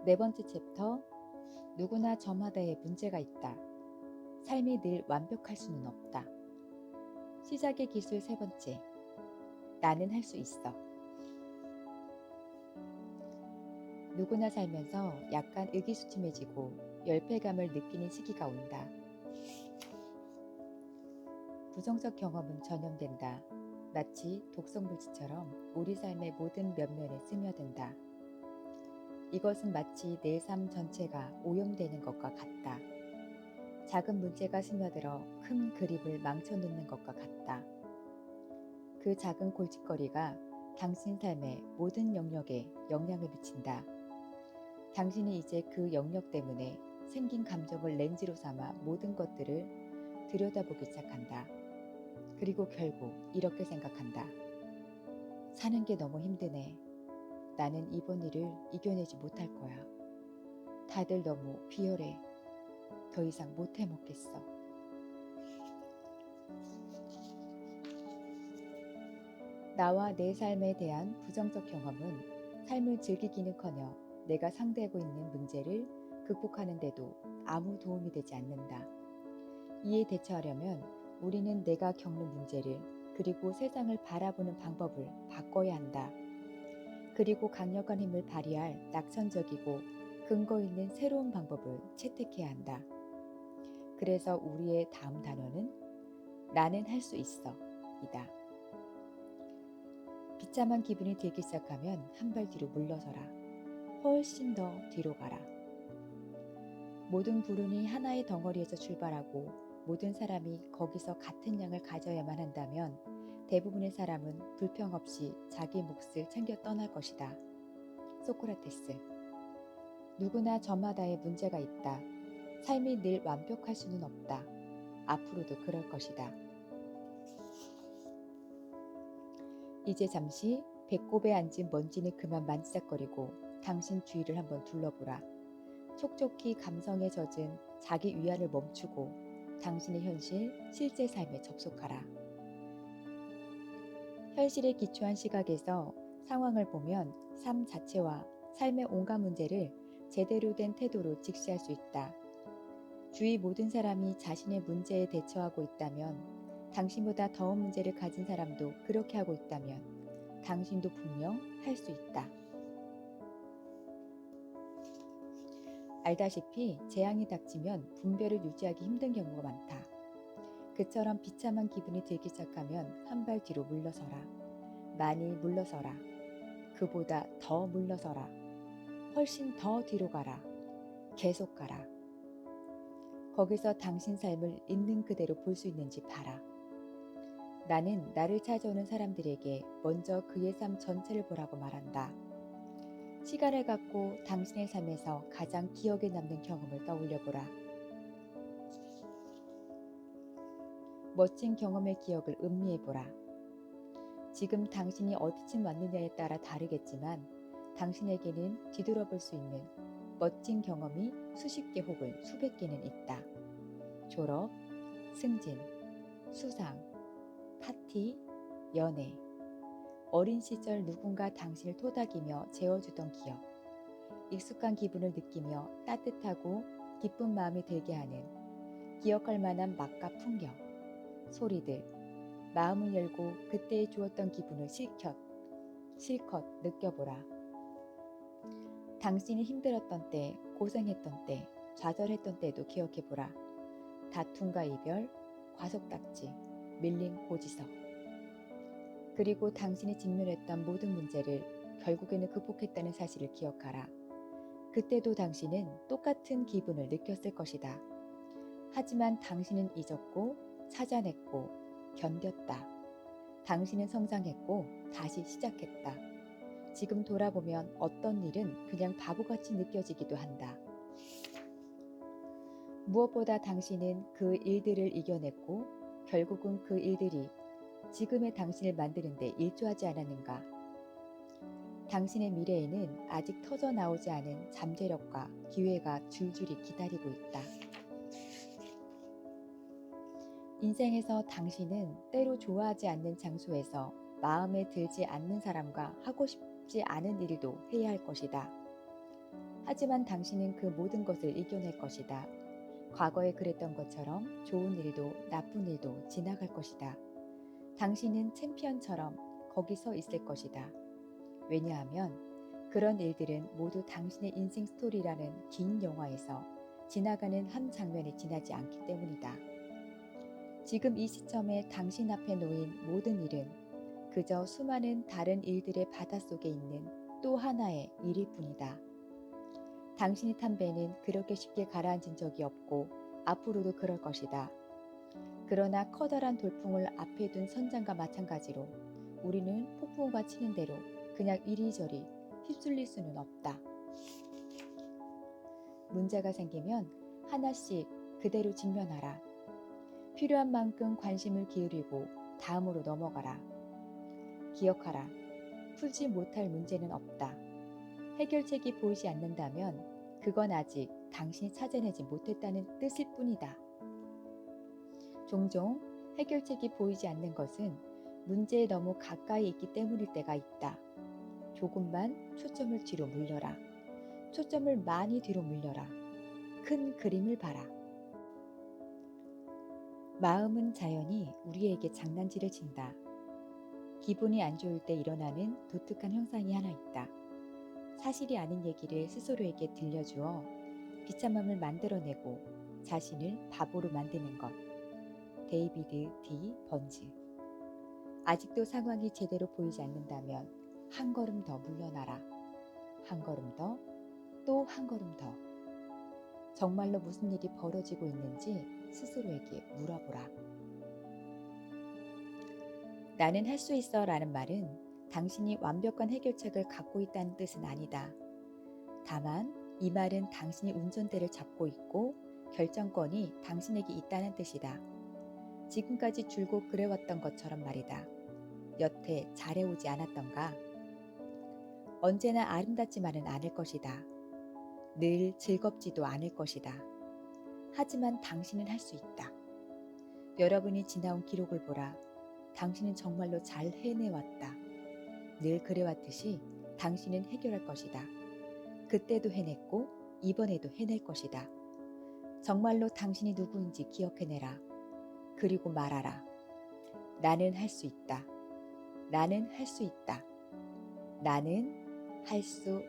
네 번째 챕터, 누구나 저마다의 문제가 있다. 삶이 늘 완벽할 수는 없다. 시작의 기술 세 번째, 나는 할 수 있어. 누구나 살면서 약간 의기소침해지고 열패감을 느끼는 시기가 온다. 부정적 경험은 전염된다. 마치 독성물질처럼 우리 삶의 모든 면면에 스며든다. 이것은 마치 내 삶 전체가 오염되는 것과 같다. 작은 문제가 스며들어 큰 그림을 망쳐놓는 것과 같다. 그 작은 골칫거리가 당신 삶의 모든 영역에 영향을 미친다. 당신이 이제 그 영역 때문에 생긴 감정을 렌즈로 삼아 모든 것들을 들여다보기 시작한다. 그리고 결국 이렇게 생각한다. 사는 게 너무 힘드네. 나는 이번 일을 이겨내지 못할 거야. 다들 너무 비열해. 더 이상 못 해먹겠어. 나와 내 삶에 대한 부정적 경험은 삶을 즐기기는커녕 내가 상대하고 있는 문제를 극복하는 데도 아무 도움이 되지 않는다. 이에 대처하려면 우리는 내가 겪는 문제를 그리고 세상을 바라보는 방법을 바꿔야 한다. 그리고 강력한 힘을 발휘할 낙천적이고 근거 있는 새로운 방법을 채택해야 한다. 그래서 우리의 다음 단어는 나는 할 수 있어 이다. 비참한 기분이 들기 시작하면 한 발 뒤로 물러서라. 훨씬 더 뒤로 가라. 모든 불운이 하나의 덩어리에서 출발하고 모든 사람이 거기서 같은 양을 가져야만 한다면 대부분의 사람은 불평 없이 자기 몫을 챙겨 떠날 것이다. 소크라테스. 누구나 저마다의 문제가 있다. 삶이 늘 완벽할 수는 없다. 앞으로도 그럴 것이다. 이제 잠시 배꼽에 앉은 먼지는 그만 만지작거리고 당신 주위를 한번 둘러보라. 촉촉히 감성에 젖은 자기 위안을 멈추고 당신의 현실, 실제 삶에 접속하라. 현실에 기초한 시각에서 상황을 보면 삶 자체와 삶의 온갖 문제를 제대로 된 태도로 직시할 수 있다. 주위 모든 사람이 자신의 문제에 대처하고 있다면, 당신보다 더운 문제를 가진 사람도 그렇게 하고 있다면 당신도 분명 할 수 있다. 알다시피 재앙이 닥치면 분별을 유지하기 힘든 경우가 많다. 그처럼 비참한 기분이 들기 시작하면 한 발 뒤로 물러서라. 많이 물러서라. 그보다 더 물러서라. 훨씬 더 뒤로 가라. 계속 가라. 거기서 당신 삶을 있는 그대로 볼 수 있는지 봐라. 나는 나를 찾아오는 사람들에게 먼저 그의 삶 전체를 보라고 말한다. 시간을 갖고 당신의 삶에서 가장 기억에 남는 경험을 떠올려보라. 멋진 경험의 기억을 음미해보라. 지금 당신이 어디쯤 왔느냐에 따라 다르겠지만 당신에게는 뒤돌아볼 수 있는 멋진 경험이 수십 개 혹은 수백 개는 있다. 졸업, 승진, 수상, 파티, 연애, 어린 시절 누군가 당신을 토닥이며 재워주던 기억, 익숙한 기분을 느끼며 따뜻하고 기쁜 마음이 들게 하는 기억할 만한 맛과 풍경, 소리들, 마음을 열고 그때에 주었던 기분을 실컷 느껴보라. 당신이 힘들었던 때, 고생했던 때, 좌절했던 때도 기억해보라. 다툼과 이별, 과속딱지, 밀린 고지서. 그리고 당신이 직면했던 모든 문제를 결국에는 극복했다는 사실을 기억하라. 그때도 당신은 똑같은 기분을 느꼈을 것이다. 하지만 당신은 잊었고, 찾아냈고, 견뎠다. 당신은 성장했고, 다시 시작했다. 지금 돌아보면 어떤 일은 그냥 바보같이 느껴지기도 한다. 무엇보다 당신은 그 일들을 이겨냈고 결국은 그 일들이 지금의 당신을 만드는 데 일조하지 않았는가? 당신의 미래에는 아직 터져 나오지 않은 잠재력과 기회가 줄줄이 기다리고 있다. 인생에서 당신은 때로 좋아하지 않는 장소에서 마음에 들지 않는 사람과 하고 싶지 않은 일도 해야 할 것이다. 하지만 당신은 그 모든 것을 이겨낼 것이다. 과거에 그랬던 것처럼 좋은 일도 나쁜 일도 지나갈 것이다. 당신은 챔피언처럼 거기 서 있을 것이다. 왜냐하면 그런 일들은 모두 당신의 인생 스토리라는 긴 영화에서 지나가는 한 장면에 지나지 않기 때문이다. 지금 이 시점에 당신 앞에 놓인 모든 일은 그저 수많은 다른 일들의 바닷속에 있는 또 하나의 일일 뿐이다. 당신이 탄 배는 그렇게 쉽게 가라앉은 적이 없고 앞으로도 그럴 것이다. 그러나 커다란 돌풍을 앞에 둔 선장과 마찬가지로 우리는 폭풍우가 치는 대로 그냥 이리저리 휩쓸릴 수는 없다. 문제가 생기면 하나씩 그대로 직면하라. 필요한 만큼 관심을 기울이고 다음으로 넘어가라. 기억하라. 풀지 못할 문제는 없다. 해결책이 보이지 않는다면 그건 아직 당신이 찾아내지 못했다는 뜻일 뿐이다. 종종 해결책이 보이지 않는 것은 문제에 너무 가까이 있기 때문일 때가 있다. 조금만 초점을 뒤로 물려라. 초점을 많이 뒤로 물려라. 큰 그림을 봐라. 마음은 자연히 우리에게 장난질을 친다. 기분이 안 좋을 때 일어나는 독특한 현상이 하나 있다. 사실이 아닌 얘기를 스스로에게 들려주어 비참함을 만들어내고 자신을 바보로 만드는 것. 데이비드 D. 번즈. 아직도 상황이 제대로 보이지 않는다면 한 걸음 더 물러나라. 한 걸음 더, 또 한 걸음 더. 정말로 무슨 일이 벌어지고 있는지 스스로에게 물어보라. 나는 할 수 있어 라는 말은 당신이 완벽한 해결책을 갖고 있다는 뜻은 아니다. 다만 이 말은 당신이 운전대를 잡고 있고 결정권이 당신에게 있다는 뜻이다. 지금까지 줄곧 그래왔던 것처럼 말이다. 여태 잘해오지 않았던가? 언제나 아름답지만은 않을 것이다. 늘 즐겁지도 않을 것이다. 하지만 당신은 할 수 있다. 여러분이 지나온 기록을 보라. 당신은 정말로 잘 해내왔다. 늘 그래왔듯이 당신은 해결할 것이다. 그때도 해냈고 이번에도 해낼 것이다. 정말로 당신이 누구인지 기억해내라. 그리고 말하라. 나는 할 수 있다. 나는 할 수 있다. 나는 할 수